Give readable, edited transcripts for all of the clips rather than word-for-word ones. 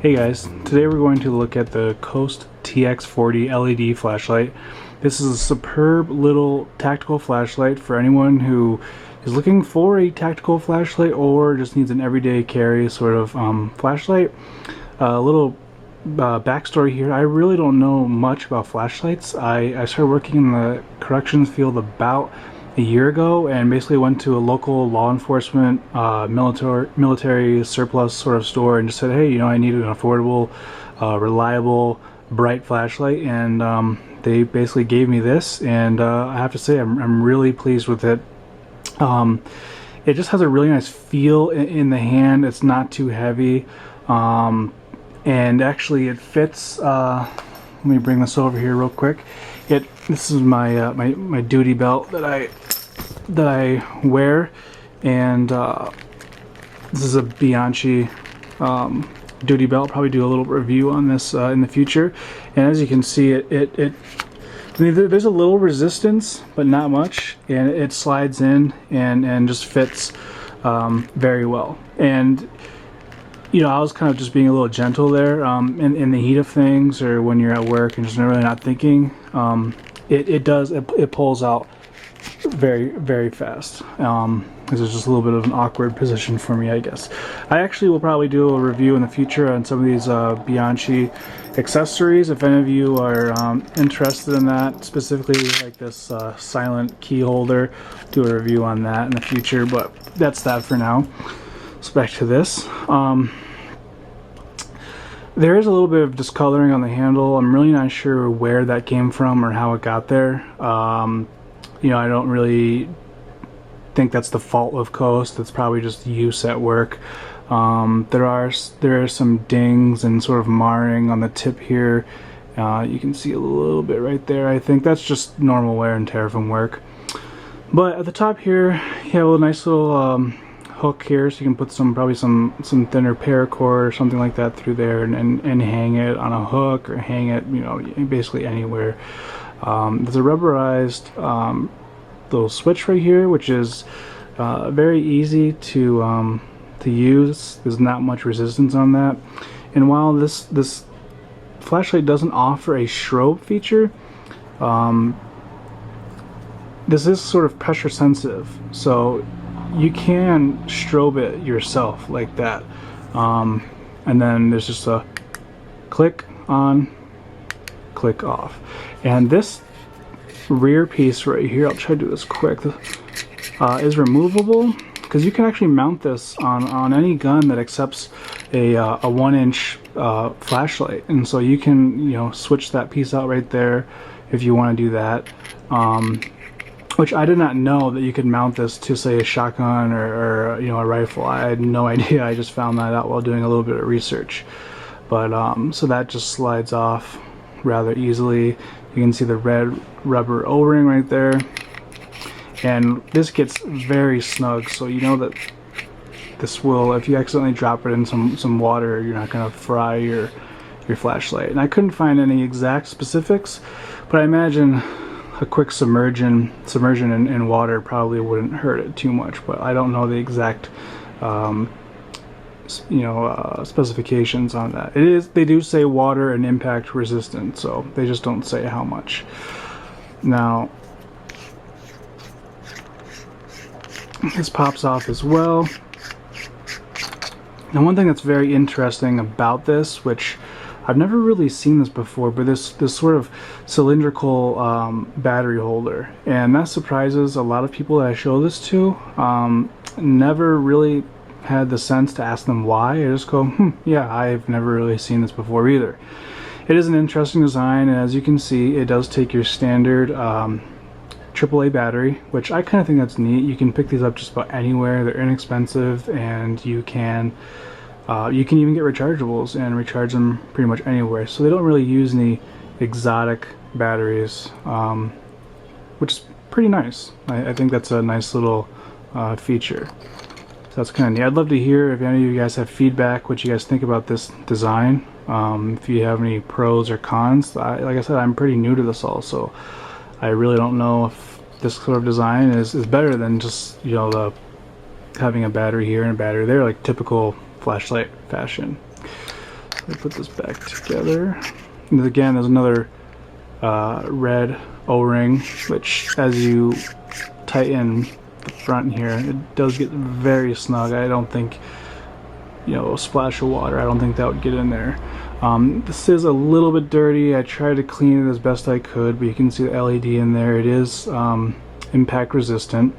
Hey guys, today we're going to look at the Coast TX40 LED flashlight. This is a superb little tactical flashlight for anyone who is looking for a tactical flashlight or just needs an everyday carry sort of flashlight. A little backstory here, I really don't know much about flashlights. I started working in the corrections field about a year ago and basically went to a local law enforcement military surplus sort of store and just said, hey, I need an affordable, reliable, bright flashlight, and they basically gave me this, and I have to say I'm really pleased with it. It just has a really nice feel in the hand. It's not too heavy, and actually it fits. Let me bring this over here real quick. This is my my duty belt that I wear, and this is a Bianchi duty belt. I'll probably do a little review on this in the future. And as you can see, there's a little resistance, but not much, and it slides in and just fits very well. And I was kind of just being a little gentle there in the heat of things, or when you're at work and just really not thinking. It pulls out very, very fast. This is just a little bit of an awkward position for me, I guess. I actually will probably do a review in the future on some of these Bianchi accessories. If any of you are interested in that, specifically like this silent key holder, do a review on that in the future, but that's that for now. So back to this. There is a little bit of discoloring on the handle. I'm really not sure where that came from or how it got there. I don't really think that's the fault of Coast. It's probably just use at work. There are some dings and sort of marring on the tip here. You can see a little bit right there. I think that's just normal wear and tear from work. But at the top here, you have a nice little hook here, so you can put probably some thinner paracord or something like that through there, and hang it on a hook, or hang it basically anywhere. There's a rubberized little switch right here, which is very easy to use. There's not much resistance on that, and while this flashlight doesn't offer a strobe feature, this is sort of pressure sensitive, so you can strobe it yourself like that. And then there's just a click on, click off. And this rear piece right here, I'll try to do this quick, is removable, because you can actually mount this on any gun that accepts a 1-inch flashlight. And so you can switch that piece out right there if you want to do that. Which I did not know that you could mount this to, say, a shotgun or a rifle. I had no idea. I just found that out while doing a little bit of research. But so that just slides off rather easily. You can see the red rubber O-ring right there, and this gets very snug. So you know that this will, if you accidentally drop it in some water, you're not going to fry your flashlight. And I couldn't find any exact specifics, but I imagine a quick submersion in water probably wouldn't hurt it too much, but I don't know the exact specifications on that. They do say water and impact resistant, so they just don't say how much. Now this pops off as well. Now one thing that's very interesting about this, which I've never really seen this before, but this sort of cylindrical battery holder, and that surprises a lot of people that I show this to. Never really had the sense to ask them why. I just go, yeah, I've never really seen this before either. It is an interesting design, and as you can see, it does take your standard AAA battery, which I kind of think that's neat. You can pick these up just about anywhere. They're inexpensive, and you can even get rechargeables and recharge them pretty much anywhere. So they don't really use any exotic batteries, which is pretty nice. I think that's a nice little feature. So that's kind of neat. I'd love to hear if any of you guys have feedback, what you guys think about this design. If you have any pros or cons. Like I said, I'm pretty new to this all, so I really don't know if this sort of design is better than just having a battery here and a battery there, like typical flashlight fashion. Let me put this back together. And again, there's another red O-ring, which as you tighten the front here, it does get very snug. I don't think, you know, a splash of water, I don't think that would get in there. This is a little bit dirty. I tried to clean it as best I could, but you can see the LED in there. It is impact resistant,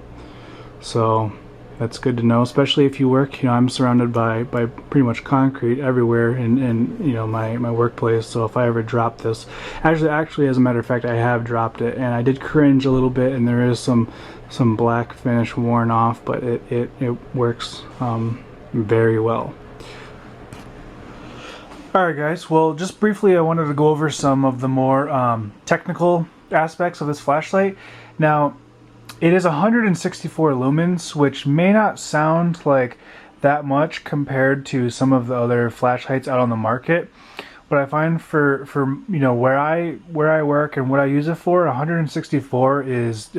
so that's good to know, especially if you work, you know, I'm surrounded by pretty much concrete everywhere in you know, my workplace. So if I ever drop this, actually as a matter of fact, I have dropped it, and I did cringe a little bit, and there is some black finish worn off, but it works very well. Alright guys, well, just briefly I wanted to go over some of the more technical aspects of this flashlight. Now, it is 164 lumens, which may not sound like that much compared to some of the other flashlights out on the market, but I find for you know, where I work and what I use it for, 164 is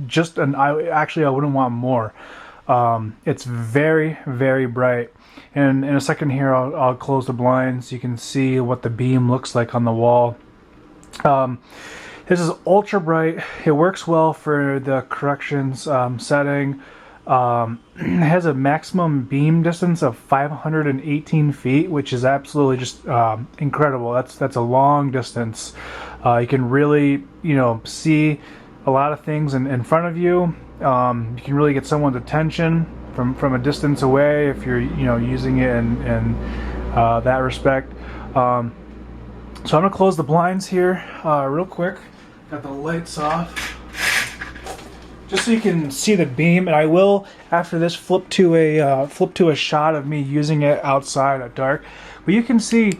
just an, actually I wouldn't want more. It's very, very bright. And in a second here, I'll close the blinds so you can see what the beam looks like on the wall. This is ultra bright. It works well for the corrections setting. It has a maximum beam distance of 518 feet, which is absolutely just incredible. That's a long distance. You can really, you know, see a lot of things in front of you. You can really get someone's attention from a distance away if you're, you know, using it in that respect. So I'm gonna close the blinds here real quick. Got the lights off, just so you can see the beam. And I will, after this, flip to a shot of me using it outside at dark. But you can see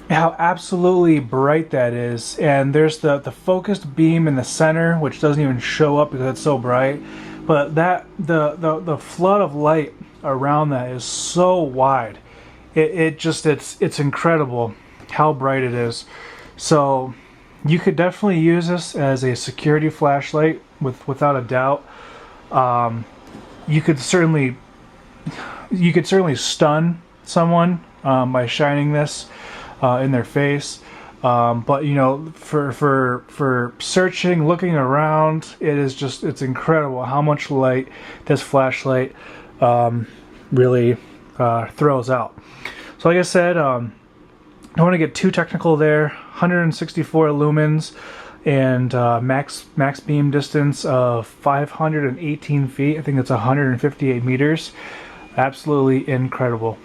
how absolutely bright that is. And there's the focused beam in the center, which doesn't even show up because it's so bright. But that the flood of light around that is so wide. It's incredible how bright it is. So you could definitely use this as a security flashlight without a doubt. You could certainly stun someone by shining this in their face. But you know, for searching, looking around, it's incredible how much light this flashlight really throws out. So like I said, I don't want to get too technical there. 164 lumens and max beam distance of 518 feet. I think it's 158 meters. Absolutely incredible.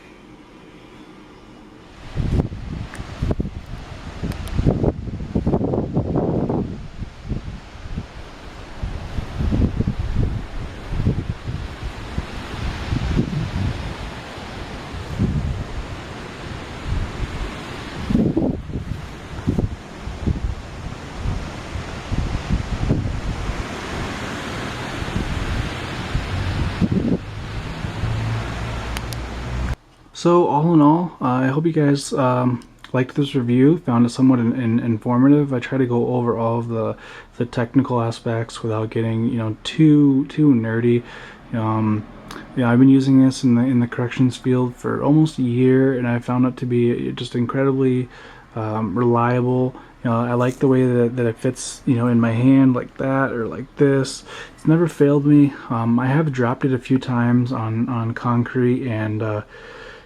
So all in all, I hope you guys liked this review, found it somewhat informative. I try to go over all of the technical aspects without getting, you know, too nerdy. Yeah, I've been using this in the corrections field for almost a year, and I found it to be just incredibly reliable. You know, I like the way that it fits, you know, in my hand like that or like this. It's never failed me. I have dropped it a few times on concrete, and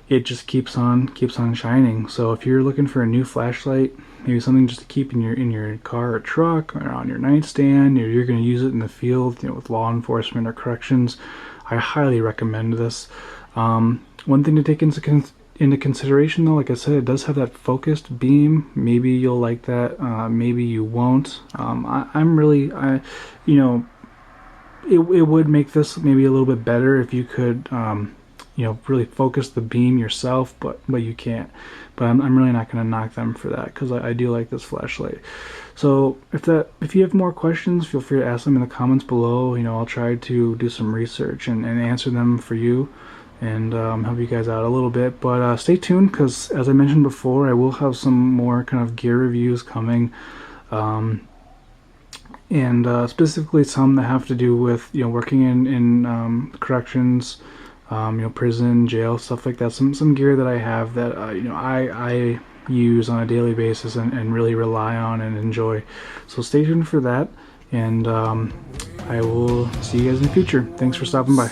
it just keeps on shining. So if you're looking for a new flashlight, maybe something just to keep in your car or truck or on your nightstand, or you're going to use it in the field, you know, with law enforcement or corrections, I highly recommend this. One thing to take into consideration though, like I said, it does have that focused beam. Maybe you'll like that, maybe you won't. You know, it would make this maybe a little bit better if you could you know, really focus the beam yourself, but you can't. But I'm really not going to knock them for that, because I do like this flashlight. So if you have more questions, feel free to ask them in the comments below. You know, I'll try to do some research and answer them for you, and help you guys out a little bit. But stay tuned, because as I mentioned before, I will have some more kind of gear reviews coming, and specifically some that have to do with, you know, working in corrections, prison, jail, stuff like that. Some gear that I have that I use on a daily basis and really rely on and enjoy. So stay tuned for that, and I will see you guys in the future. Thanks for stopping by.